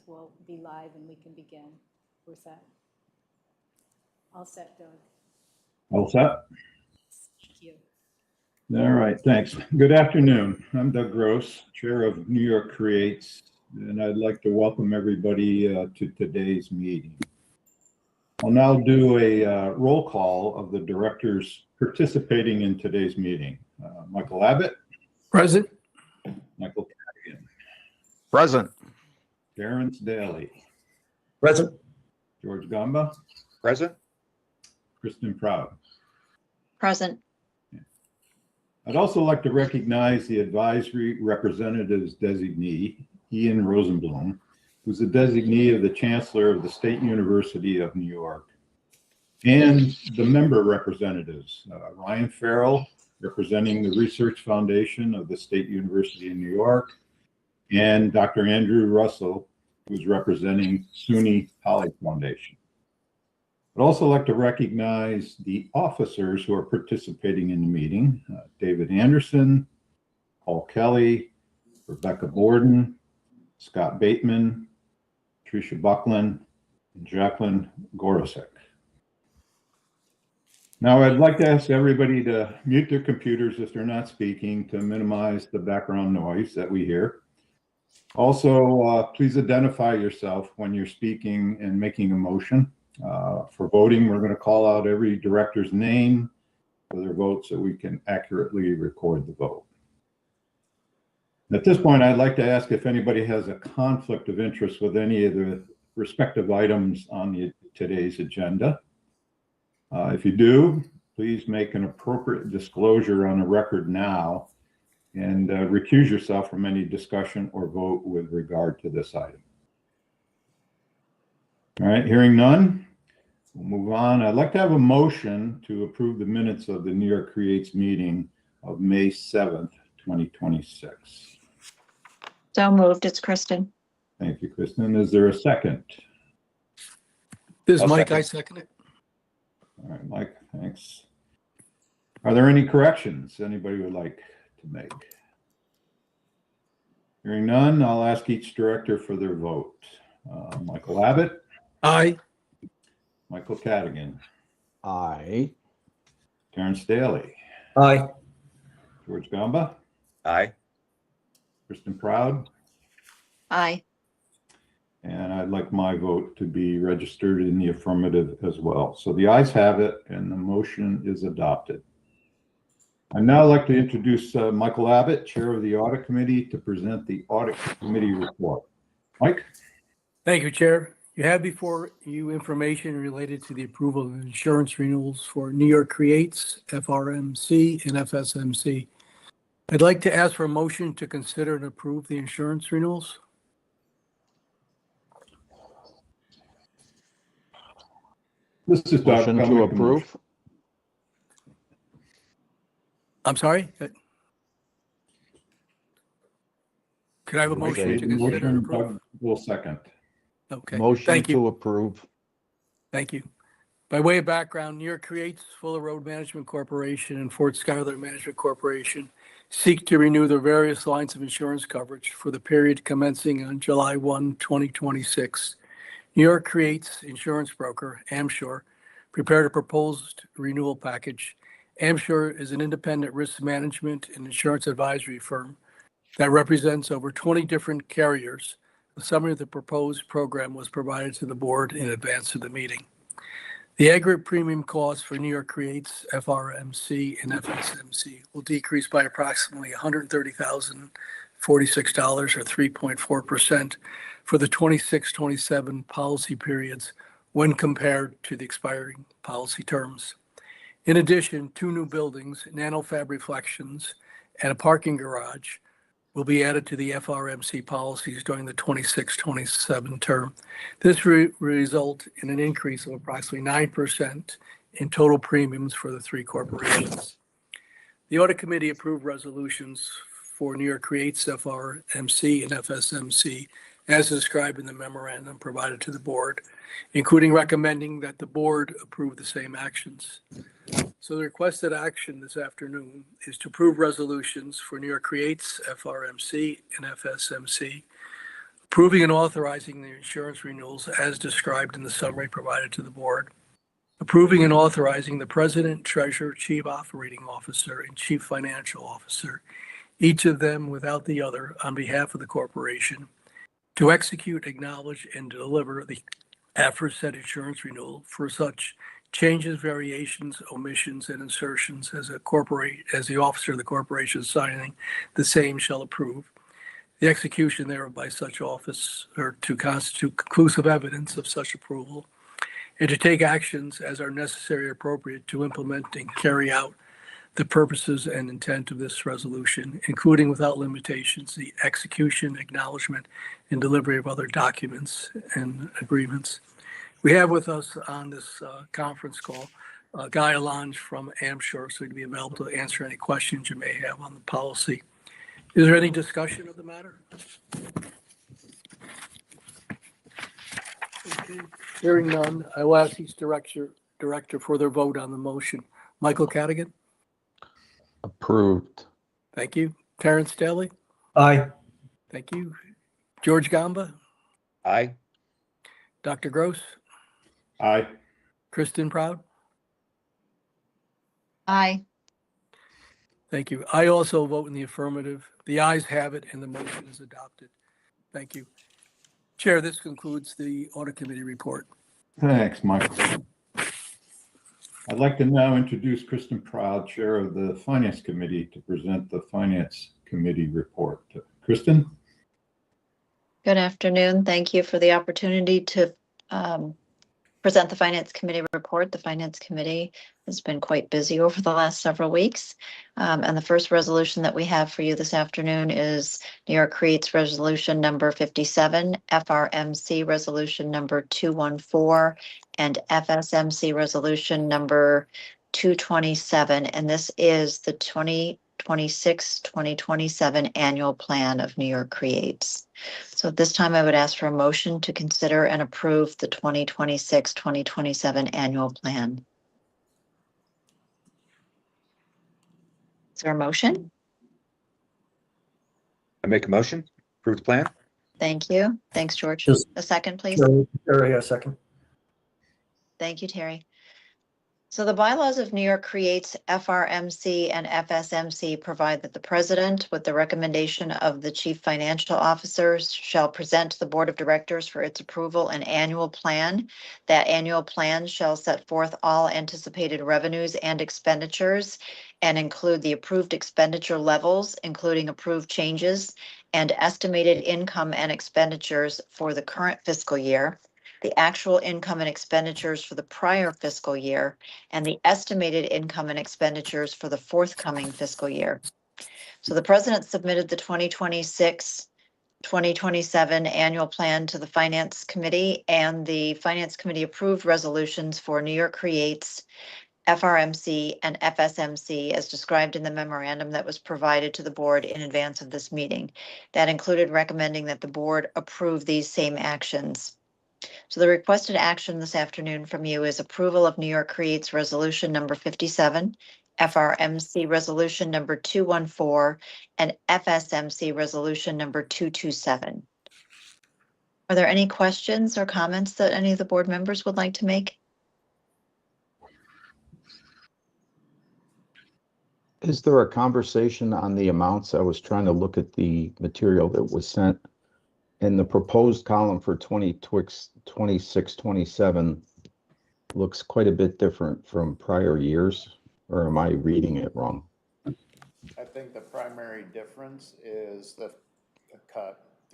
we'll be live and we can begin. We're set. All set, Doug. All set? Thank you. All right, thanks. Good afternoon. I'm Doug Gross, Chair of New York Creates, and I'd like to welcome everybody to today's meeting. I'll now do a roll call of the directors participating in today's meeting. Michael Abbott. Present. Michael Cadigan. Present. Terrence Daly. Present. George Gamba. Present. Kristen Proud. Present. I'd also like to recognize the advisory representative's designee, Ian Rosenblum, who's the designee of the Chancellor of the State University of New York, and the member representatives, Ryan Farrell, representing the Research Foundation of the State University of New York, and Dr. Andrew Russell, who's representing SUNY Poly Foundation. I'd also like to recognize the officers who are participating in the meeting, David Anderson, Paul Kelly, Rebecca Borden, Scott Bateman, Tricia Buckland, and Jacqueline Gorosek. Now, I'd like to ask everybody to mute their computers if they're not speaking to minimize the background noise that we hear. Also, please identify yourself when you're speaking and making a motion. For voting, we're going to call out every director's name for their vote so we can accurately record the vote. At this point, I'd like to ask if anybody has a conflict of interest with any of the respective items on today's agenda. If you do, please make an appropriate disclosure on the record now and recuse yourself from any discussion or vote with regard to this item. All right, hearing none, we'll move on. I'd like to have a motion to approve the minutes of the New York Creates meeting of May 7th, 2026. So moved. It's Kristen. Thank you, Kristen. Is there a second? This is I'll Mike. second. I second it. All right, Mike, thanks. Are there any corrections anybody would like to make? Hearing none, I'll ask each director for their vote. Michael Abbott. Aye. Michael Cadigan. Aye. Terrence Daly. Aye. George Gamba. Aye. Kristen Proud. Aye. And I'd like my vote to be registered in the affirmative as well. So the ayes have it and the motion is adopted. I'd now like to introduce Michael Abbott, Chair of the Audit Committee, to present the Audit Committee report. Mike? Thank you, Chair. You have before you information related to the approval of insurance renewals for New York Creates, FRMC, and FSMC. I'd like to ask for a motion to consider and approve the insurance renewals. This is Doug. Motion I'll to make a approve. motion. I'm sorry? Could I have a motion Okay, to the consider and motion, approve? Doug will second. Okay, Motion thank you. to approve. Thank you. By way of background, New York Creates, Fuller Road Management Corporation, and Fort Schuyler Management Corporation seek to renew their various lines of insurance coverage for the period commencing on July 1, 2026. New York Creates insurance broker, Amsure, prepared a proposed renewal package. Amsure is an independent risk management and insurance advisory firm that represents over 20 different carriers. A summary of the proposed program was provided to the board in advance of the meeting. The aggregate premium cost for New York Creates, FRMC, and FSMC will decrease by approximately $130,046 or 3.4% for the 26-27 policy periods when compared to the expiring policy terms. In addition, 2 new buildings, NanoFab reflections, and a parking garage will be added to the FRMC policies during the 26-27 term. This result in an increase of approximately 9% in total premiums for the 3 corporations. The Audit Committee approved resolutions for New York Creates, FRMC, and FSMC as described in the memorandum provided to the board, including recommending that the board approve the same actions. So the requested action this afternoon is to approve resolutions for New York Creates, FRMC, and FSMC, approving and authorizing the insurance renewals as described in the summary provided to the board, approving and authorizing the president, treasurer, chief operating officer, and chief financial officer, each of them without the other, on behalf of the corporation, to execute, acknowledge, and deliver the aforesaid insurance renewal for such changes, variations, omissions, and insertions as the officer of the corporation signing the same shall approve. The execution thereof by such office or to constitute conclusive evidence of such approval, and to take actions as are necessary or appropriate to implement and carry out the purposes and intent of this resolution, including without limitations, the execution, acknowledgement, and delivery of other documents and agreements. We have with us on this conference call Guy Alonge from Amshore, so he'd be available to answer any questions you may have on the policy. Is there any discussion of the matter? Okay. Hearing none, I will ask each director for their vote on the motion. Michael Cadigan? Approved. Thank you. Terrence Daly? Aye. Thank you. George Gamba? Aye. Dr. Gross? Aye. Kristen Proud? Aye. Thank you. I also vote in the affirmative. The ayes have it and the motion is adopted. Thank you. Chair, this concludes the audit committee report. Thanks, Michael. I'd like to now introduce Kristen Proud, Chair of the Finance Committee, to present the Finance Committee report. Kristen? Good afternoon. Thank you for the opportunity to present the Finance Committee report. The Finance Committee has been quite busy over the last several weeks. And the first resolution that we have for you this afternoon is New York Creates Resolution number 57, FRMC Resolution number 214, and FSMC Resolution number 227. And this is the 2026-2027 annual plan of New York Creates. So at this time, I would ask for a motion to consider and approve the 2026-2027 annual plan. Is there a motion? I make a motion. Approve the plan. Thank you. Thanks, George. Yes. A second, please. Terry, a second. Thank you, Terry. So the bylaws of New York Creates, FRMC and FSMC provide that the president, with the recommendation of the chief financial officers, shall present to the board of directors for its approval an annual plan. That annual plan shall set forth all anticipated revenues and expenditures and include the approved expenditure levels, including approved changes, and estimated income and expenditures for the current fiscal year, the actual income and expenditures for the prior fiscal year, and the estimated income and expenditures for the forthcoming fiscal year. So the president submitted the 2026-2027 annual plan to the Finance Committee, and the Finance Committee approved resolutions for New York Creates, FRMC, and FSMC as described in the memorandum that was provided to the board in advance of this meeting. That included recommending that the board approve these same actions. So the requested action this afternoon from you is approval of New York Creates Resolution number 57, FRMC Resolution number 214, and FSMC Resolution number 227. Are there any questions or comments that any of the board members would like to make? Is there a conversation on the amounts? I was trying to look at the material that was sent. And the proposed column for 26-27 looks quite a bit different from prior years, or am I reading it wrong? I think the primary difference is the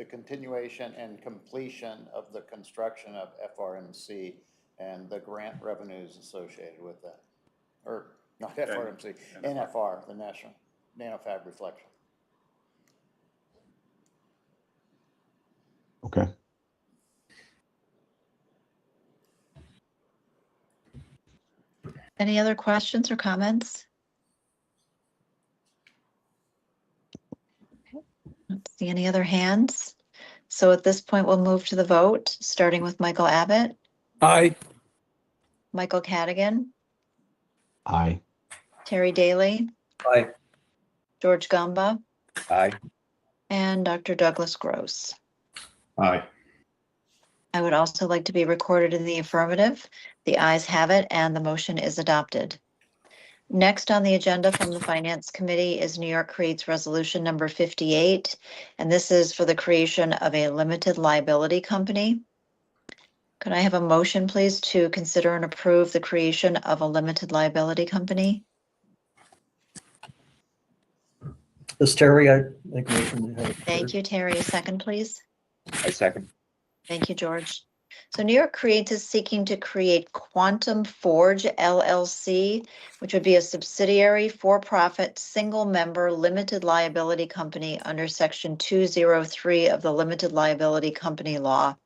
continuation and completion of the construction of FRMC and the grant revenues associated with that. Or not FRMC, NFR, the National NanoFab Reflection. Okay. Any other questions or comments? Okay. Don't see any other hands. So at this point, we'll move to the vote, starting with Michael Abbott, Aye. Michael Cadigan, Aye. Terry Daly, Aye. George Gamba, Aye. and Dr. Douglas Gross. Aye. I would also like to be recorded in the affirmative. The ayes have it, and the motion is adopted. Next on the agenda from the Finance Committee is New York Creates Resolution number 58, and this is for the creation of a limited liability company. Could I have a motion, please, to consider and approve the creation of a limited liability company? This Terry, I make a motion to have it Thank heard. you, Terry. A second, please. I second. Thank you, George. So New York Creates is seeking to create Quantum Forge LLC, which would be a subsidiary for-profit, single-member limited liability company under Section 203 of the Limited Liability Company Law.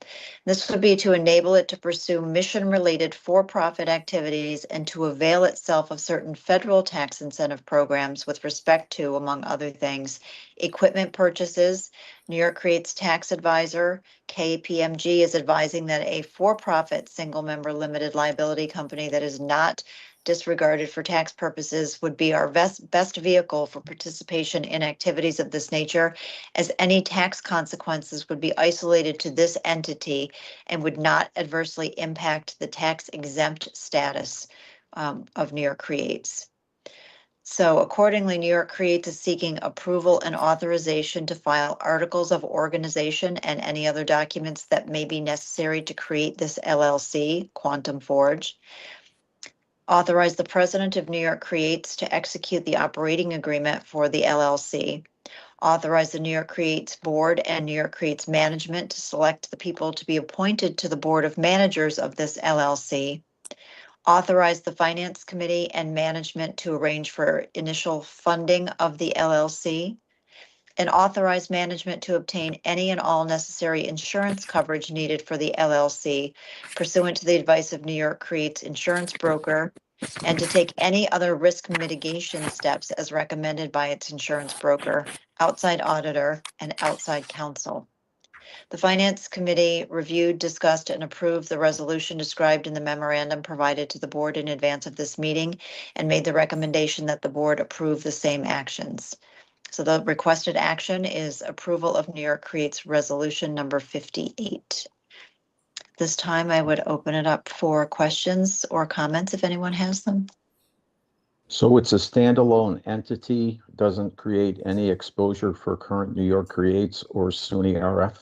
This would be to enable it to pursue mission-related for-profit activities and to avail itself of certain federal tax incentive programs with respect to, among other things, equipment purchases. New York Creates tax advisor KPMG is advising that a for-profit single-member limited liability company that is not disregarded for tax purposes would be our best vehicle for participation in activities of this nature, as any tax consequences would be isolated to this entity and would not adversely impact the tax exempt status of New York Creates. So accordingly, New York Creates is seeking approval and authorization to file articles of organization and any other documents that may be necessary to create this LLC, Quantum Forge. Authorize the president of New York Creates to execute the operating agreement for the LLC. Authorize the New York Creates board and New York Creates management to select the people to be appointed to the board of managers of this LLC. Authorize the Finance Committee and management to arrange for initial funding of the LLC, and authorize management to obtain any and all necessary insurance coverage needed for the LLC pursuant to the advice of New York Creates insurance broker, and to take any other risk mitigation steps as recommended by its insurance broker, outside auditor, and outside counsel. The Finance Committee reviewed, discussed, and approved the resolution described in the memorandum provided to the board in advance of this meeting and made the recommendation that the board approve the same actions. So the requested action is approval of New York Creates Resolution number 58. This time I would open it up for questions or comments if anyone has them. So it's a standalone entity, doesn't create any exposure for current New York Creates or SUNY RF?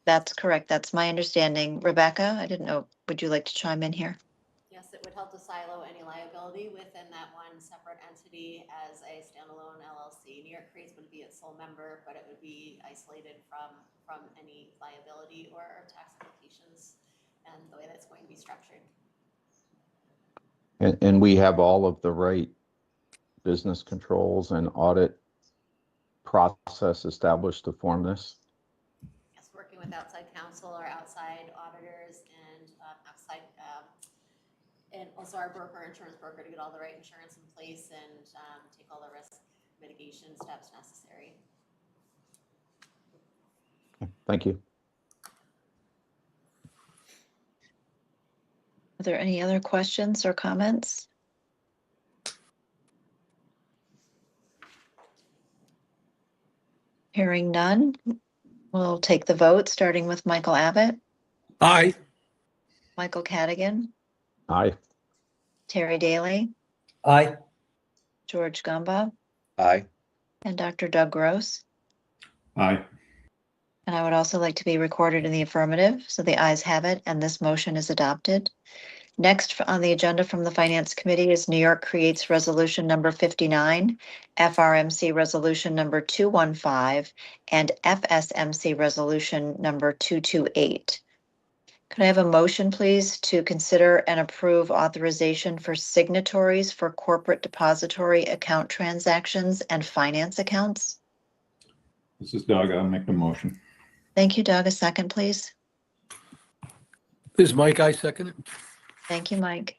That's correct. That's my understanding. Rebecca, I didn't know, would you like to chime in here? Yes, it would help to silo any liability within that one separate entity as a standalone LLC. New York Creates would be its sole member, but it would be isolated from any liability or tax implications and the way that's going to be structured. And we have all of the right business controls and audit process established to form this? Yes, working with outside counsel or outside auditors and outside, and also our broker, insurance broker, to get all the right insurance in place and take all the risk mitigation steps necessary. Thank you. Are there any other questions or comments? Hearing none, we'll take the vote, starting with Michael Abbott, Aye. Michael Cadigan, Aye. Terry Daly, Aye. George Gumba, Aye. and Dr. Doug Gross. Aye. And I would also like to be recorded in the affirmative, so the ayes have it, and this motion is adopted. Next on the agenda from the Finance Committee is New York Creates Resolution number 59, FRMC Resolution number 215, and FSMC Resolution number 228. Could I have a motion, please, to consider and approve authorization for signatories for corporate depository account transactions and finance accounts? This is Doug. I'll make the motion. Thank you, Doug. A second, please. This is Mike. I second it. Thank you, Mike.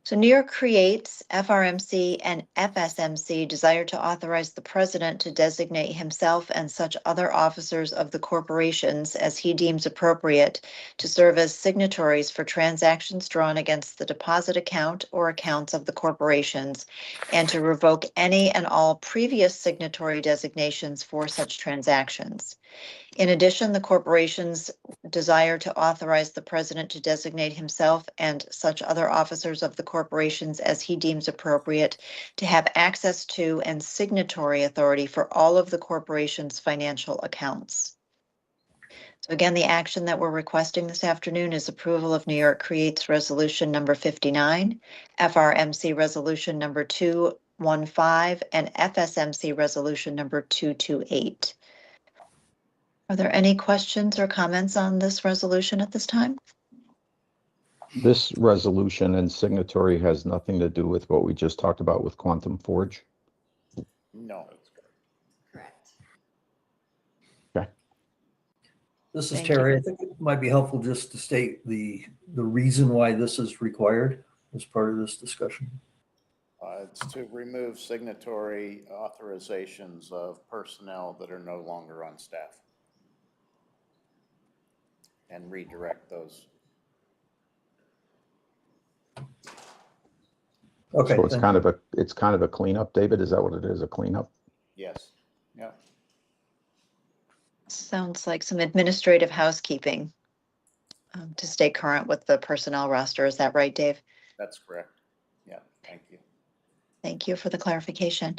So New York Creates, FRMC, and FSMC desire to authorize the president to designate himself and such other officers of the corporations as he deems appropriate to serve as signatories for transactions drawn against the deposit account or accounts of the corporations, and to revoke any and all previous signatory designations for such transactions. In addition, the corporations desire to authorize the president to designate himself and such other officers of the corporations as he deems appropriate to have access to and signatory authority for all of the corporation's financial accounts. So again, the action that we're requesting this afternoon is approval of New York Creates Resolution number 59, FRMC Resolution number 215, and FSMC Resolution number 228. Are there any questions or comments on this resolution at this time? This resolution and signatory has nothing to do with what we just talked about with Quantum Forge. No. Correct. This is Thank you. Terry. I think it might be helpful just to state the reason why this is required as part of this discussion. It's to remove signatory authorizations of personnel that are no longer on staff and redirect those. Okay. So it's kind of a cleanup, David? Is that what it is, a cleanup? Yes. Yeah. Sounds like some administrative housekeeping to stay current with the personnel roster. Is that right, Dave? That's correct. Yeah. Thank you. Thank you for the clarification.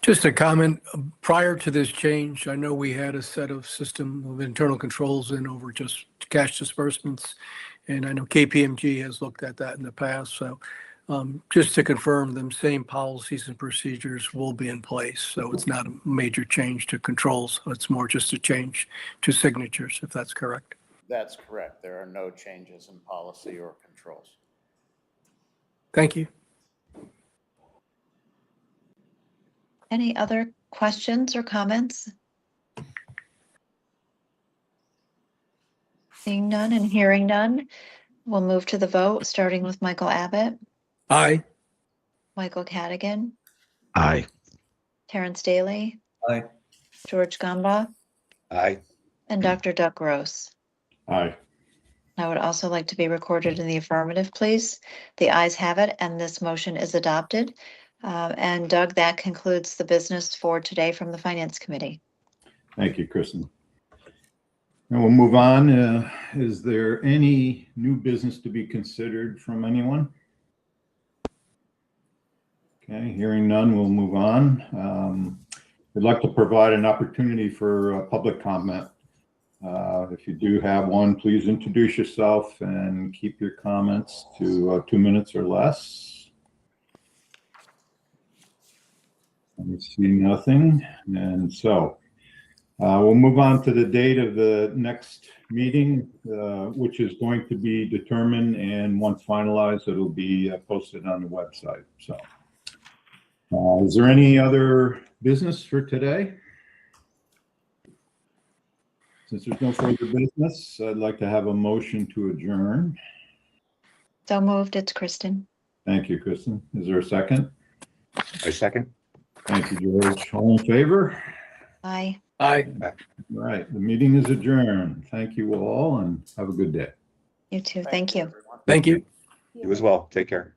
Just a comment, prior to this change, I know we had a set of system of internal controls in over just cash disbursements. And I know KPMG has looked at that in the past. So just to confirm, them same policies and procedures will be in place. So it's not a major change to controls. It's more just a change to signatures, if that's correct. That's correct. There are no changes in policy or controls. Thank you. Any other questions or comments? Seeing none and hearing none, we'll move to the vote, starting with Michael Abbott, Aye. Michael Cadigan, Aye. Terrence Daly, Aye. George Gamba, Aye. and Dr. Doug Gross. Aye. I would also like to be recorded in the affirmative, please. The ayes have it, and this motion is adopted. And Doug, that concludes the business for today from the Finance Committee. Thank you, Kristen. And we'll move on. Is there any new business to be considered from anyone? Okay, hearing none, we'll move on. We'd like to provide an opportunity for public comment. If you do have one, please introduce yourself and keep your comments to 2 minutes or less. I see nothing, and so we'll move on to the date of the next meeting, which is going to be determined, and once finalized, it'll be posted on the website. So is there any other business for today? Since there's no further business, I'd like to have a motion to adjourn. So moved. It's Kristen. Thank you, Kristen. Is there a second? I second. Thank you, George. All in favor? Aye. Aye. All right, the meeting is adjourned. Thank you all and have a good day. You too. Thank you. everyone. Thank you. You as well. Take care.